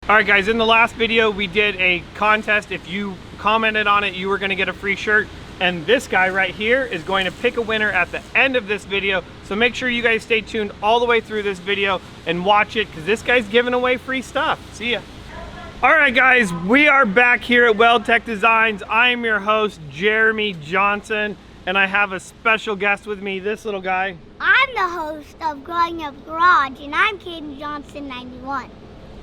All right guys, in the last video we did a contest. If you commented on it, you were going to get a free shirt, and this guy right here is going to pick a winner at the end of this video. So make sure you guys stay tuned all the way through this video and watch it, because this guy's giving away free stuff. See ya. All right guys, we are back here at WeldTec Designs. I am your host, Jeremy Johnson, and I have a special guest with me, this little guy. I'm the host of Growing Up Garage, and I'm Caden Johnson 91.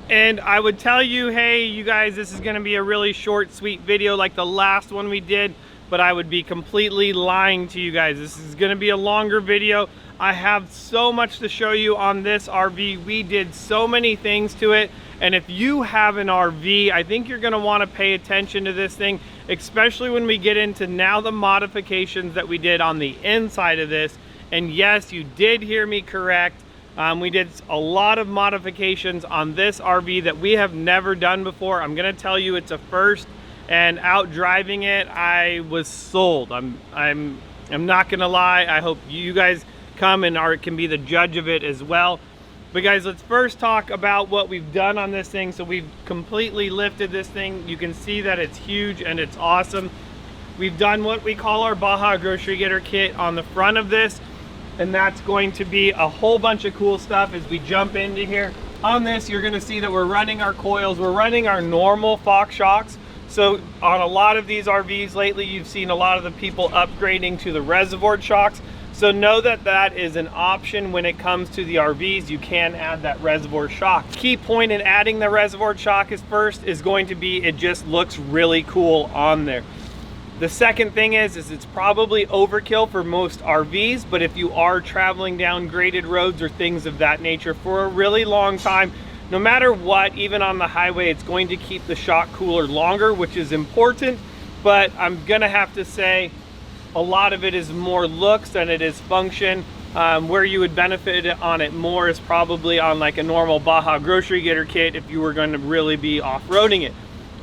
And I would tell you, hey, you guys, this is gonna be a really short, sweet video like the last one we did, but I would be completely lying to you guys. This is gonna be a longer video. I have so much to show you on this RV. We did so many things to it, and if you have an RV, I think you're gonna wanna pay attention to this thing, especially when we get into now the modifications that we did on the inside of this. And yes, you did hear me correct. We did a lot of modifications on this RV that we have never done before. I'm gonna tell you it's a first, and out driving it, I was sold. I'm not gonna lie. I hope you guys come and can be the judge of it as well. But guys, let's first talk about what we've done on this thing. So we've completely lifted this thing. You can see that it's huge and it's awesome. We've done what we call our Baja grocery getter kit on the front of this, and that's going to be a whole bunch of cool stuff as we jump into here. On this, you're gonna see that we're running our coils. We're running our normal Fox shocks. So on a lot of these RVs lately, you've seen a lot of the people upgrading to the reservoir shocks. So know that that is an option when it comes to the RVs. You can add that reservoir shock. Key point in adding the reservoir shock is going to be, it just looks really cool on there. The second thing is it's probably overkill for most RVs, but if you are traveling down graded roads or things of that nature for a really long time, no matter what, even on the highway, it's going to keep the shock cooler longer, which is important. But I'm gonna have to say a lot of it is more looks than it is function. Where you would benefit on it more is probably on like a normal Baja grocery getter kit if you were going to really be off-roading it.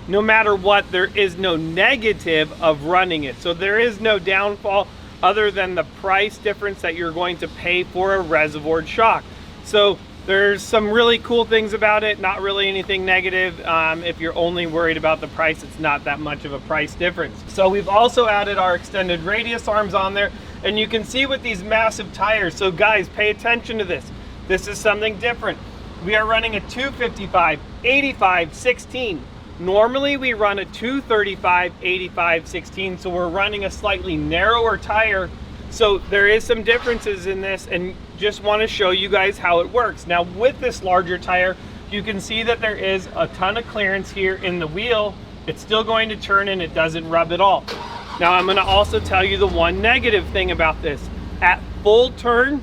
No matter what, there is no negative of running it. So there is no downfall other than the price difference that you're going to pay for a reservoir shock. So there's some really cool things about it, not really anything negative. If you're only worried about the price, it's not that much of a price difference. So we've also added our extended radius arms on there, and you can see with these massive tires. So guys, pay attention to this. This is something different. We are running a 255, 85, 16. Normally we run a 235, 85, 16, so we're running a slightly narrower tire. So there is some differences in this, and just want to show you guys how it works. Now with this larger tire, you can see that there is a ton of clearance here in the wheel. It's still going to turn and it doesn't rub at all. Now I'm going to also tell you the one negative thing about this. At full turn,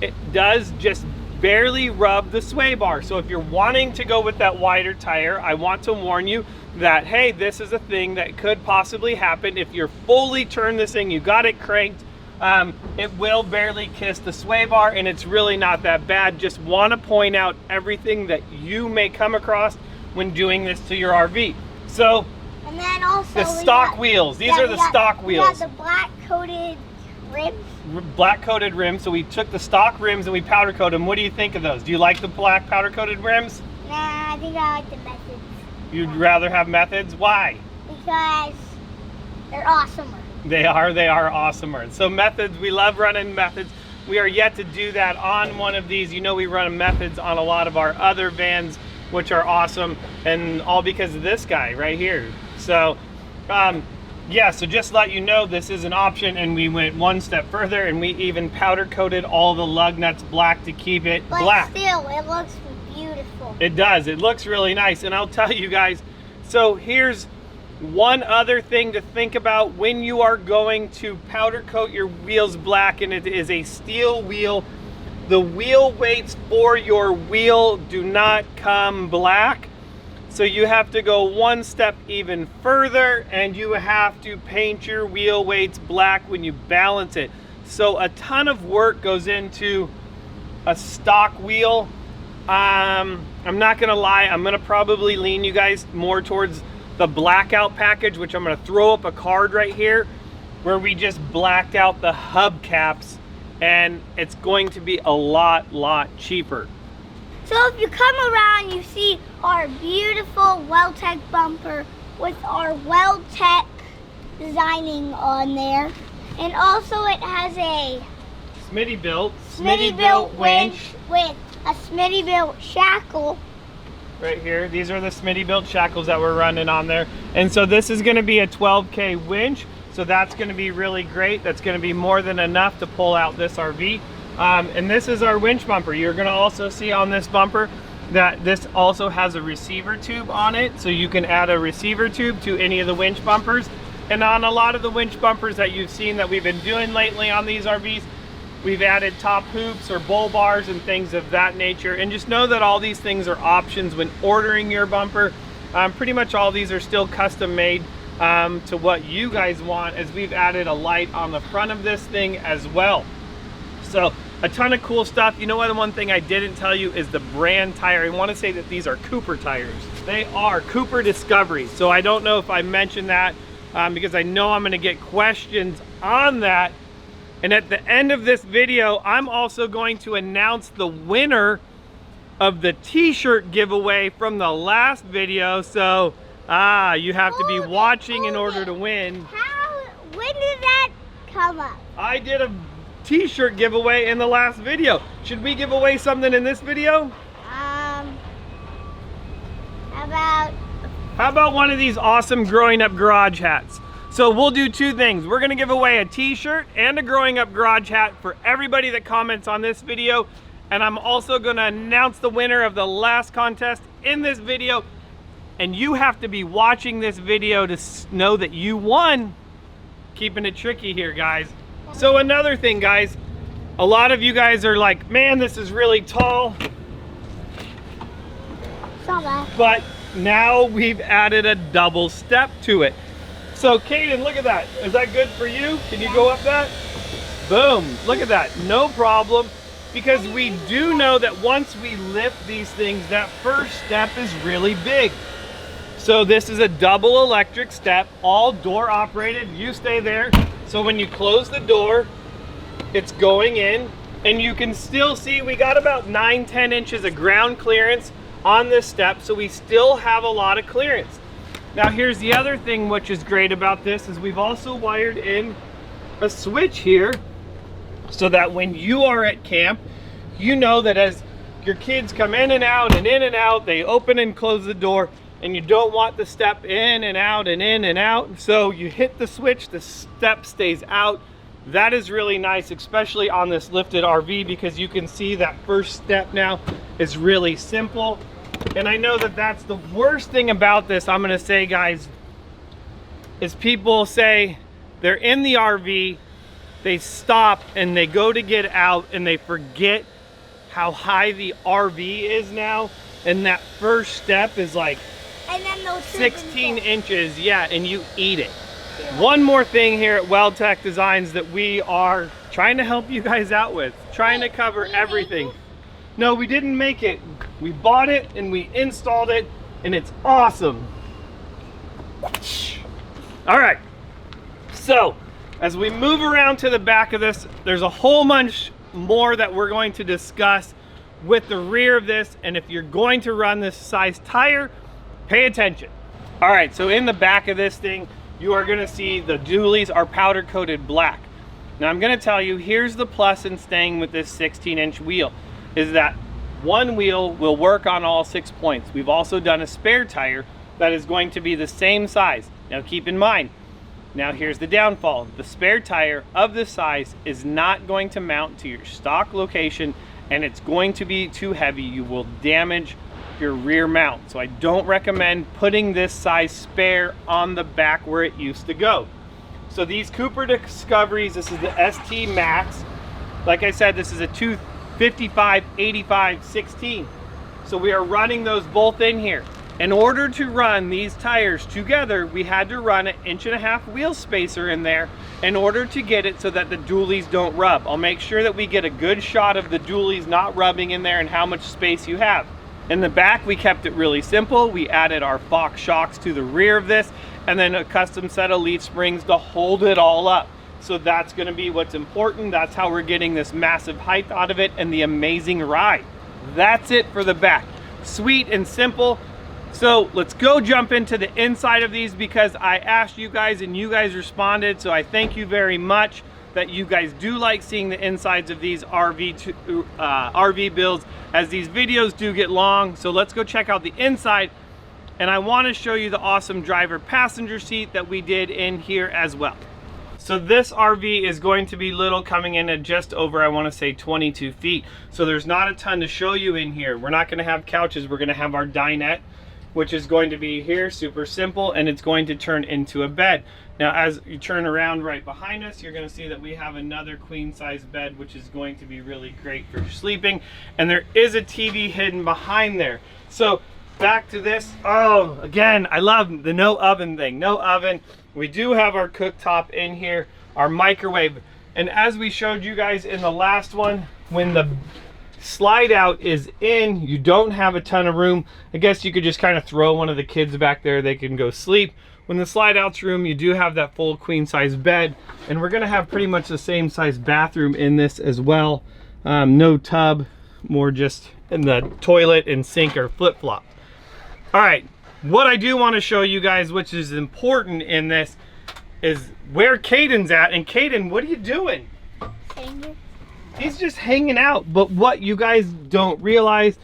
it does just barely rub the sway bar. So if you're wanting to go with that wider tire, I want to warn you that, hey, this is a thing that could possibly happen. If you're fully turned this thing, you got it cranked, it will barely kiss the sway bar, and it's really not that bad. Just want to point out everything that you may come across when doing this to your RV. So, and then also the stock wheels. These are the stock wheels. We got the black coated rims. Black coated rims. So we took the stock rims and we powder coated them. What do you think of those? Do you like the black powder coated rims? Nah, I think I like the methods. You'd rather have methods? Why? Because they're awesomer. They are awesomer. So methods, we love running methods. We are yet to do that on one of these. You know, we run methods on a lot of our other vans, which are awesome, and all because of this guy right here. So yeah, so just let you know this is an option, and we went one step further and we even powder coated all the lug nuts black to keep it black. But still, it looks beautiful. It does. It looks really nice. And I'll tell you guys, so here's one other thing to think about when you are going to powder coat your wheels black, and it is a steel wheel. The wheel weights for your wheel do not come black. So you have to go one step even further, and you have to paint your wheel weights black when you balance it. So a ton of work goes into a stock wheel. I'm not gonna lie, I'm gonna probably lean you guys more towards the blackout package, which I'm gonna throw up a card right here where we just blacked out the hubcaps, and it's going to be a lot cheaper. So if you come around, you see our beautiful WeldTec bumper with our WeldTec designing on there. And also it has a Smitty built winch with a Smitty built shackle. Right here. These are the Smitty built shackles that we're running on there. And so this is going to be a 12K winch. So that's going to be really great. That's going to be more than enough to pull out this RV. And this is our winch bumper. You're going to also see on this bumper that this also has a receiver tube on it. So you can add a receiver tube to any of the winch bumpers. And on a lot of the winch bumpers that you've seen that we've been doing lately on these RVs, we've added top hoops or bull bars and things of that nature. And just know that all these things are options when ordering your bumper. Pretty much all these are still custom made to what you guys want, as we've added a light on the front of this thing as well. So a ton of cool stuff. You know what, one thing I didn't tell you is the brand tire. I want to say that these are Cooper tires. They are Cooper Discovery. So I don't know if I mentioned that because I know I'm going to get questions on that. And at the end of this video, I'm also going to announce the winner of the t-shirt giveaway from the last video. So you have to be watching in order to win. When did that come up? I did a t-shirt giveaway in the last video. Should we give away something in this video? How about one of these awesome growing up garage hats? So we'll do two things. We're gonna give away a t-shirt and a growing up garage hat for everybody that comments on this video. And I'm also gonna announce the winner of the last contest in this video. And you have to be watching this video to know that you won. Keeping it tricky here, guys. So another thing, guys, a lot of you guys are like, man, this is really tall. It's not bad. But now we've added a double step to it. So Kaden, look at that. Is that good for you? Can you go up that? Boom, look at that, no problem. Because we do know that once we lift these things, that first step is really big. So this is a double electric step, all door operated. You stay there. So when you close the door, it's going in, and you can still see we got about 9-10 inches of ground clearance on this step. So we still have a lot of clearance. Now here's the other thing which is great about this is we've also wired in a switch here so that when you are at camp, you know that as your kids come in and out, they open and close the door, and you don't want the step in and out and in and out. So you hit the switch, the step stays out. That is really nice, especially on this lifted RV, because you can see that first step now is really simple. And I know that that's the worst thing about this, I'm gonna say, guys, is people say they're in the RV, they stop and they go to get out and they forget how high the RV is now. And that first step is like 16 inches, yeah, and you eat it. Yeah. One more thing here at WeldTec Designs that we are trying to help you guys out with, trying to cover everything. No, we didn't make it. We bought it and we installed it, and it's awesome. All right, so as we move around to the back of this, there's a whole bunch more that we're going to discuss with the rear of this. And if you're going to run this size tire, pay attention. All right, so in the back of this thing, you are gonna see the dualies are powder coated black. Now I'm gonna tell you, here's the plus in staying with this 16-inch wheel, is that one wheel will work on all 6 points. We've also done a spare tire that is going to be the same size. Now keep in mind, now here's the downfall. The spare tire of this size is not going to mount to your stock location, and it's going to be too heavy. You will damage your rear mount. So I don't recommend putting this size spare on the back where it used to go. So these Cooper Discoveries, this is the ST Max. Like I said, this is a 255, 85, 16. So we are running those both in here. In order to run these tires together, we had to run an 1.5 inch wheel spacer in there in order to get it so that the dualies don't rub. I'll make sure that we get a good shot of the dualies not rubbing in there and how much space you have. In the back, we kept it really simple. We added our Fox shocks to the rear of this, and then a custom set of leaf springs to hold it all up. So that's gonna be what's important. That's how we're getting this massive height out of it and the amazing ride. that's it for the back. Sweet and simple. So let's go jump into the inside of these, because I asked you guys and you guys responded. So I thank you very much that you guys do like seeing the insides of these RV builds, as these videos do get long. So let's go check out the inside. And I want to show you the awesome driver passenger seat that we did in here as well. So this RV is going to be little, coming in at just over, I want to say 22 feet. So there's not a ton to show you in here. We're not going to have couches. We're going to have our dinette, which is going to be here, super simple, and it's going to turn into a bed. Now, as you turn around right behind us, you're going to see that we have another queen size bed, which is going to be really great for sleeping. And there is a TV hidden behind there. So back to this. Oh, again, I love the no oven thing. No oven. We do have our cooktop in here, our microwave. And as we showed you guys in the last one, when the slide out is in, you don't have a ton of room. I guess you could just kind of throw one of the kids back there. They can go sleep. When the slide out's room, you do have that full queen size bed. And we're gonna have pretty much the same size bathroom in this as well. No tub, more just in the toilet and sink or flip-flop. All right, what I do want to show you guys, which is important in this, is where Caden's at. And Caden, what are you doing? He's just hanging out. But what you guys don't realize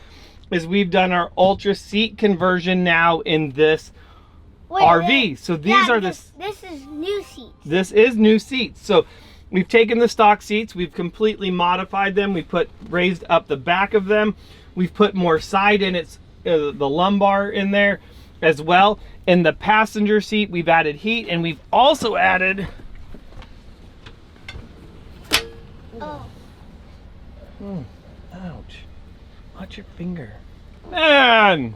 is we've done our ultra seat conversion now in this RV. So these are this is new seats. This is new seats. So we've taken the stock seats, we've completely modified them. We raised up the back of them. We've put more side in its the lumbar in there as well. In the passenger seat, we've added heat, and we've also added ouch, watch your finger, man.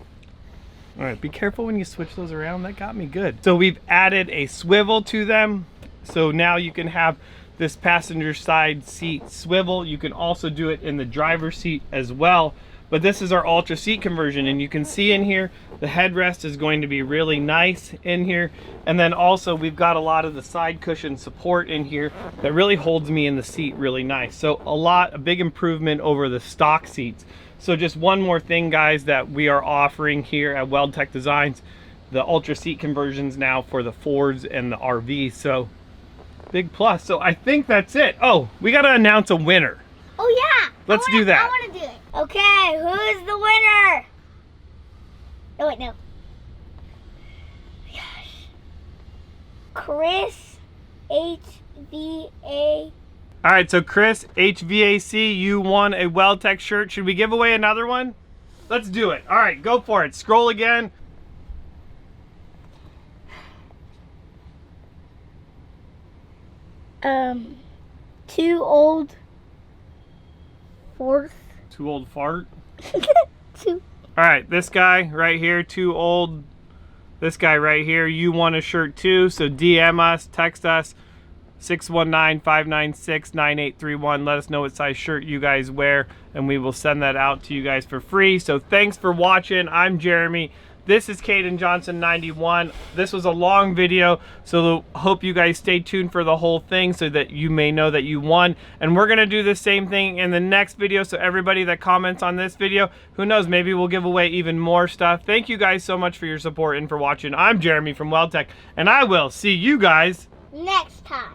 All right, be careful when you switch those around. That got me good. So we've added a swivel to them, so now you can have this passenger side seat swivel. You can also do it in the driver's seat as well. But this is our ultra seat conversion, and you can see in here the headrest is going to be really nice in here. And then also we've got a lot of the side cushion support in here that really holds me in the seat really nice. So a big improvement over the stock seats. So just one more thing, guys, that we are offering here at WeldTec Designs, the ultra seat conversions now for the Fords and the RVs. So big plus. So I think that's it. Oh, we got to announce a winner. Oh yeah. Let's do that. I want to do it. Okay, who's the winner? Oh wait, no. Gosh. Chris HVA. All right, so Chris HVAC, you won a WeldTec shirt. Should we give away another one? Let's do it. All right, go for it. Scroll again. Too old. Fourth. Too old fart. Two. All right, this guy right here, too old. This guy right here, you won a shirt too. So DM us, text us, 619-596-9831. Let us know what size shirt you guys wear, and we will send that out to you guys for free. So thanks for watching. I'm Jeremy. This is Caden Johnson 91. This was a long video, so hope you guys stay tuned for the whole thing so that you may know that you won. And we're gonna do the same thing in the next video, so everybody that comments on this video, who knows, maybe we'll give away even more stuff. Thank you guys so much for your support and for watching. I'm Jeremy from WeldTec, and I will see you guys next time.